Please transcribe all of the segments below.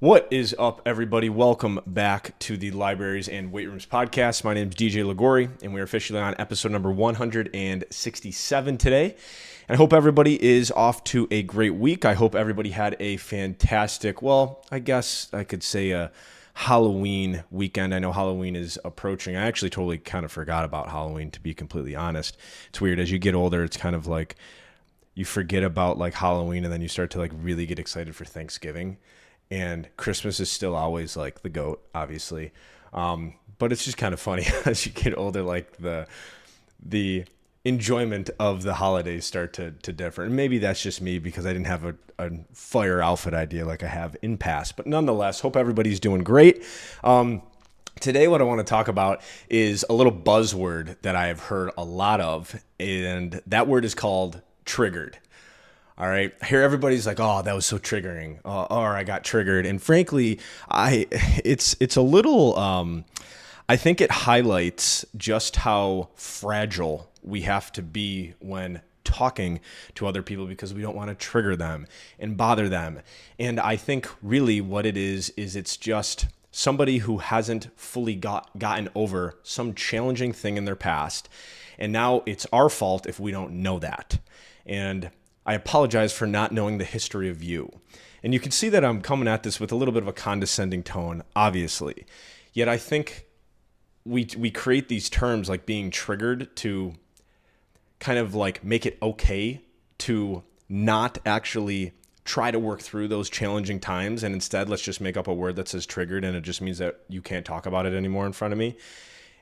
What is up, everybody? Welcome back to the Libraries and Weight Rooms podcast. My name is DJ Ligori, and we're officially on episode number 167 today. And I hope everybody is off to a great week. I hope everybody had a fantastic, well, I guess I could say a Halloween weekend. I know Halloween is approaching. I actually totally kind of forgot about Halloween, to be completely honest. It's weird. As you get older, it's kind of like you forget about like Halloween, and then you start to like really get excited for Thanksgiving. And Christmas is still always like the GOAT, obviously. But it's just kind of funny as you get older, like the enjoyment of the holidays start to differ. And maybe that's just me because I didn't have a fire outfit idea like I have in past. But nonetheless, hope everybody's doing great. Today, what I want to talk about is a little buzzword that I have heard a lot of. And that word is called triggered. All right. Here, everybody's like, "Oh, that was so triggering," or "I got triggered." And frankly, it's a little. I think it highlights just how fragile we have to be when talking to other people because we don't want to trigger them and bother them. And I think really what it is it's just somebody who hasn't fully gotten over some challenging thing in their past, and now it's our fault if we don't know that. And I apologize for not knowing the history of you. And you can see that I'm coming at this with a little bit of a condescending tone, obviously. Yet I think we create these terms like being triggered to kind of like make it okay to not actually try to work through those challenging times. And instead, let's just make up a word that says triggered, and it just means that you can't talk about it anymore in front of me.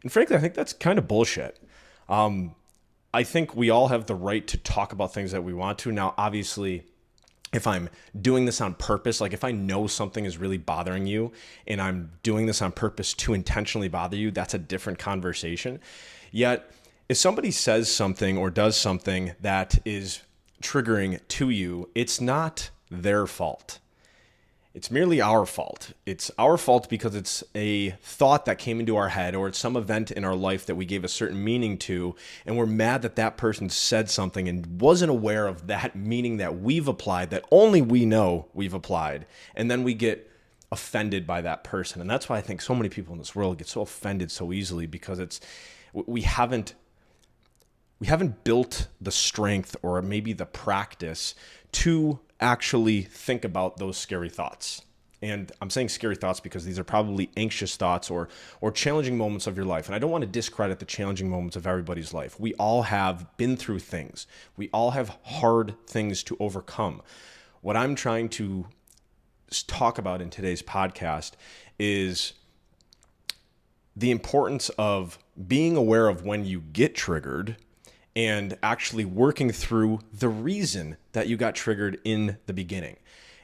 And frankly, I think that's kind of bullshit. I think we all have the right to talk about things that we want to. Now, obviously, if I'm doing this on purpose, like if I know something is really bothering you and I'm doing this on purpose to intentionally bother you, that's a different conversation. Yet, if somebody says something or does something that is triggering to you, it's not their fault. It's merely our fault. It's our fault because it's a thought that came into our head, or it's some event in our life that we gave a certain meaning to, and we're mad that that person said something and wasn't aware of that meaning that we've applied, that only we know we've applied. And then we get offended by that person. And that's why I think so many people in this world get so offended so easily, because we haven't built the strength or maybe the practice to actually think about those scary thoughts. And I'm saying scary thoughts because these are probably anxious thoughts or challenging moments of your life. And I don't want to discredit the challenging moments of everybody's life. We all have been through things. We all have hard things to overcome. What I'm trying to talk about in today's podcast is the importance of being aware of when you get triggered and actually working through the reason that you got triggered in the beginning.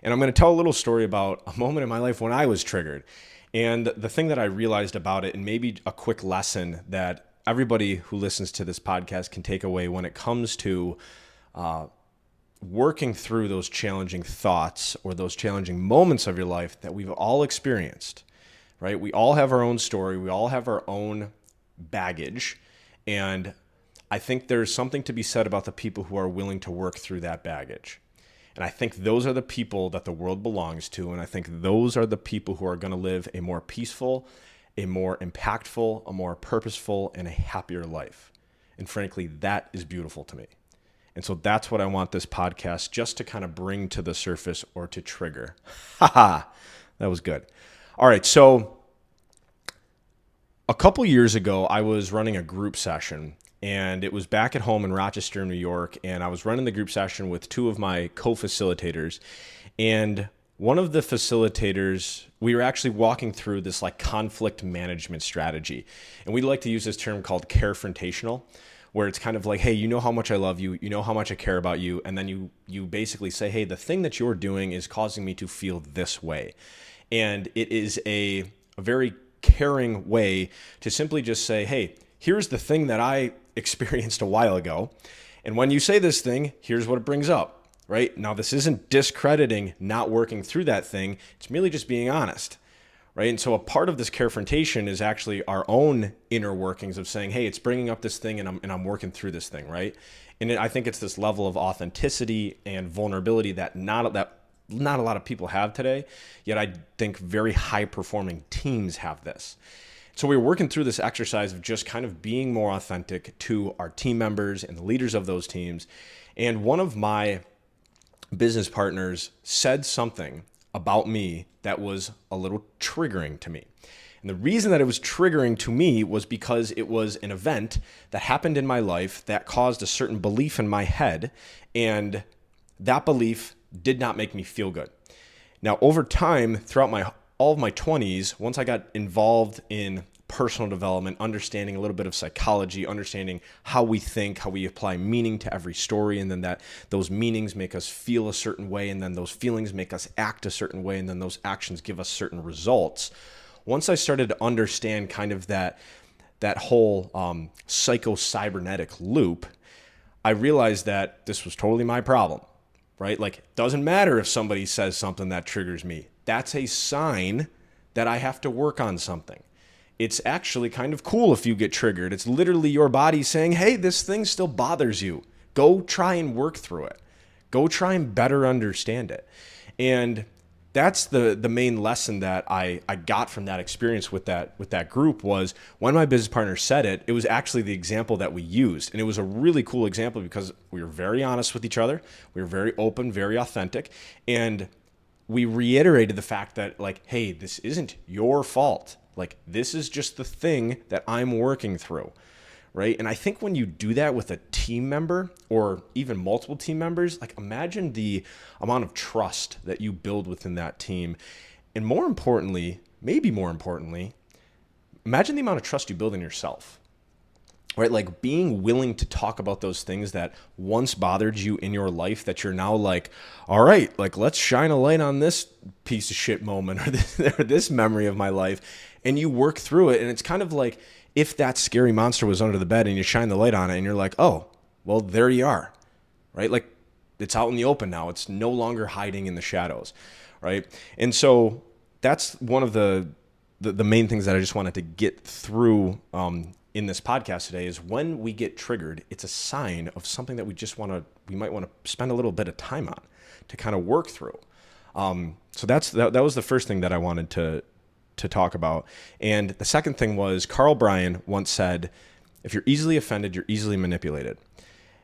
And I'm going to tell a little story about a moment in my life when I was triggered. And the thing that I realized about it, and maybe a quick lesson that everybody who listens to this podcast can take away when it comes to working through those challenging thoughts or those challenging moments of your life that we've all experienced, right? We all have our own story. We all have our own baggage. And I think there's something to be said about the people who are willing to work through that baggage. And I think those are the people that the world belongs to. And I think those are the people who are going to live a more peaceful, a more impactful, a more purposeful, and a happier life. And frankly, that is beautiful to me. And so that's what I want this podcast just to kind of bring to the surface or to trigger. Haha, that was good. All right, so a couple years ago, I was running a group session. And it was back at home in Rochester, New York, and I was running the group session with two of my co-facilitators. And one of the facilitators, we were actually walking through this like conflict management strategy. And we like to use this term called carefrontational, where it's kind of like, hey, you know how much I love you, you know how much I care about you, and then you basically say, hey, the thing that you're doing is causing me to feel this way. And it is a very caring way to simply just say, hey, here's the thing that I experienced a while ago. And when you say this thing, here's what it brings up, right? Now, this isn't discrediting not working through that thing. It's merely just being honest, right? And so a part of this carefrontation is actually our own inner workings of saying, hey, it's bringing up this thing and I'm working through this thing, right? And I think it's this level of authenticity and vulnerability that not a lot of people have today, yet I think very high performing teams have this. So we were working through this exercise of just kind of being more authentic to our team members and the leaders of those teams. And one of my business partners said something about me that was a little triggering to me. And the reason that it was triggering to me was because it was an event that happened in my life that caused a certain belief in my head, and that belief did not make me feel good. Now, over time, throughout all of my 20s, once I got involved in personal development, understanding a little bit of psychology, understanding how we think, how we apply meaning to every story, and then that those meanings make us feel a certain way, and then those feelings make us act a certain way, and then those actions give us certain results. Once I started to understand kind of that whole psycho-cybernetic loop, I realized that this was totally my problem, right? Like, it doesn't matter if somebody says something that triggers me. That's a sign that I have to work on something. It's actually kind of cool if you get triggered. It's literally your body saying, hey, this thing still bothers you. Go try and work through it. Go try and better understand it. And that's the main lesson that I got from that experience with that group was when my business partner said it, it was actually the example that we used. And it was a really cool example because we were very honest with each other. We were very open, very authentic. And we reiterated the fact that, like, hey, this isn't your fault. Like, this is just the thing that I'm working through, right? And I think when you do that with a team member or even multiple team members, like, imagine the amount of trust that you build within that team. And more importantly, maybe more importantly, imagine the amount of trust you build in yourself, right? Like, being willing to talk about those things that once bothered you in your life that you're now like, all right, like, let's shine a light on this piece of shit moment or this memory of my life. And you work through it. And it's kind of like if that scary monster was under the bed and you shine the light on it and you're like, oh, well, there you are, right? Like, it's out in the open now. It's no longer hiding in the shadows, right? And so that's one of the main things that I just wanted to get through in this podcast today is when we get triggered, it's a sign of something that we might want to spend a little bit of time on to kind of work through. So that was the first thing that I wanted to talk about. And the second thing was Carl Bryan once said, if you're easily offended, you're easily manipulated.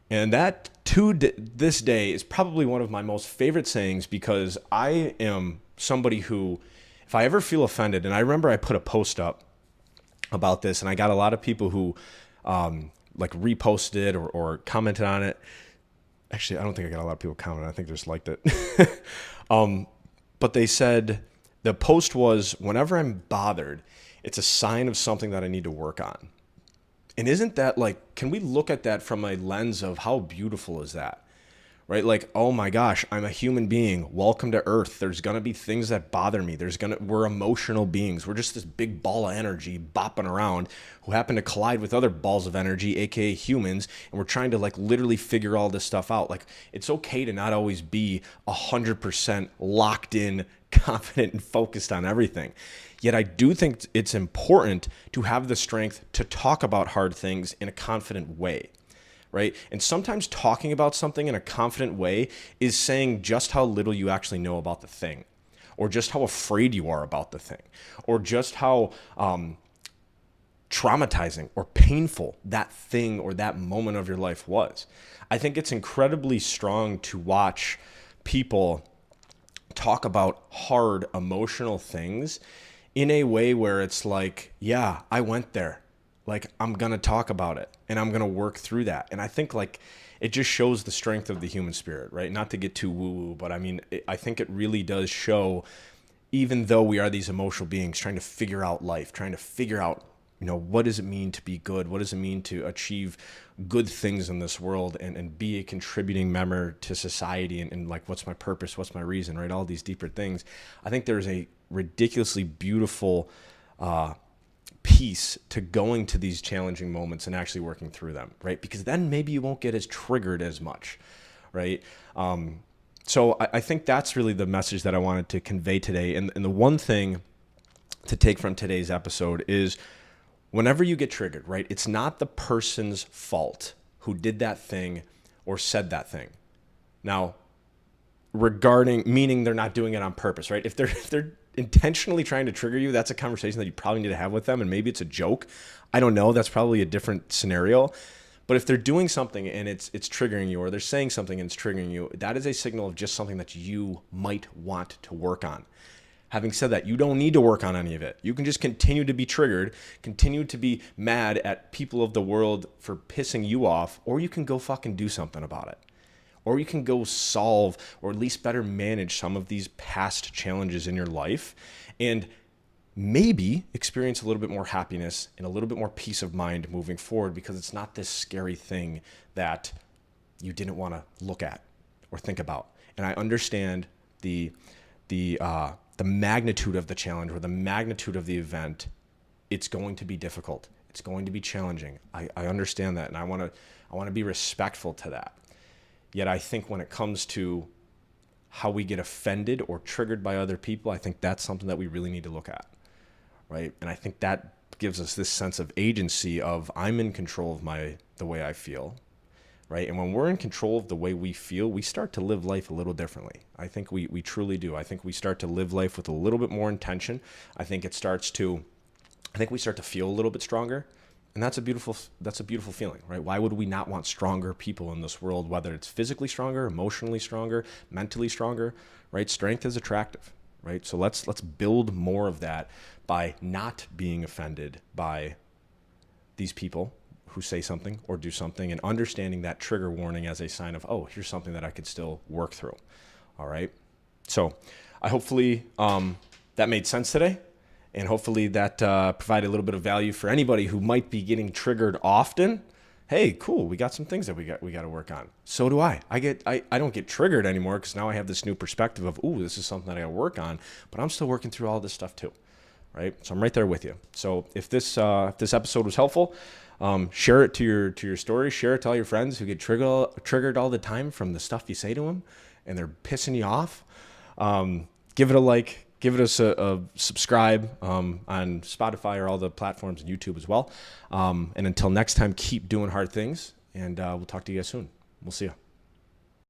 And that to this day is probably one of my most favorite sayings because I am somebody who, if I ever feel offended, and I remember I put a post up about this and I got a lot of people who like reposted or commented on it. Actually, I don't think I got a lot of people commenting. I think they just liked it. But they said, the post was, whenever I'm bothered, it's a sign of something that I need to work on. And isn't that like, can we look at that from a lens of how beautiful is that? Right? Like, oh my gosh, I'm a human being. Welcome to Earth. There's going to be things that bother me. We're emotional beings. We're just this big ball of energy bopping around who happen to collide with other balls of energy, aka humans, and we're trying to like literally figure all this stuff out. Like, it's okay to not always be 100% locked in, confident and focused on everything. Yet I do think it's important to have the strength to talk about hard things in a confident way, right? And sometimes talking about something in a confident way is saying just how little you actually know about the thing, or just how afraid you are about the thing, or just how traumatizing or painful that thing or that moment of your life was. I think it's incredibly strong to watch people talk about hard emotional things in a way where it's like, yeah, I went there. Like, I'm going to talk about it and I'm going to work through that. And I think like it just shows the strength of the human spirit, right? Not to get too woo-woo, but I mean, I think it really does show, even though we are these emotional beings trying to figure out life, trying to figure out, you know, what does it mean to be good? What does it mean to achieve good things in this world and be a contributing member to society and like, what's my purpose? What's my reason, right? All these deeper things. I think there's a ridiculously beautiful piece to going to these challenging moments and actually working through them, right? Because then maybe you won't get as triggered as much, right? So I think that's really the message that I wanted to convey today. And the one thing to take from today's episode is whenever you get triggered, right, it's not the person's fault who did that thing or said that thing. Now, regarding, meaning they're not doing it on purpose, right? If they're intentionally trying to trigger you, that's a conversation that you probably need to have with them, and maybe it's a joke. I don't know. That's probably a different scenario. But if they're doing something and it's triggering you, or they're saying something and it's triggering you, that is a signal of just something that you might want to work on. Having said that, you don't need to work on any of it. You can just continue to be triggered, continue to be mad at people of the world for pissing you off, or you can go fucking do something about it. Or you can go solve, or at least better manage some of these past challenges in your life, and maybe experience a little bit more happiness and a little bit more peace of mind moving forward, because it's not this scary thing that you didn't want to look at or think about. And I understand the magnitude of the challenge, or the magnitude of the event. It's going to be difficult. It's going to be challenging. I understand that, and I want to be respectful to that. Yet I think when it comes to how we get offended or triggered by other people, I think that's something that we really need to look at, right? And I think that gives us this sense of agency of, I'm in control of the way I feel, right? And when we're in control of the way we feel, we start to live life a little differently. I think we truly do. I think we start to live life with a little bit more intention. I think we start to feel a little bit stronger. And that's a beautiful feeling, right? Why would we not want stronger people in this world, whether it's physically stronger, emotionally stronger, mentally stronger, right? Strength is attractive, right? So let's build more of that by not being offended by these people who say something or do something, and understanding that trigger warning as a sign of, oh, here's something that I could still work through. All right. So hopefully that made sense today. And hopefully that provided a little bit of value for anybody who might be getting triggered often. Hey, cool, we got some things that we got to work on. So do I. I don't get triggered anymore, because now I have this new perspective of, ooh, this is something that I got to work on. But I'm still working through all this stuff too, right? So I'm right there with you. So if this episode was helpful, share it to your story. Share it to all your friends who get triggered all the time from the stuff you say to them, and they're pissing you off. Give it a like. Give us a subscribe on Spotify or all the platforms, and YouTube as well. And until next time, keep doing hard things, and we'll talk to you guys soon. We'll see you.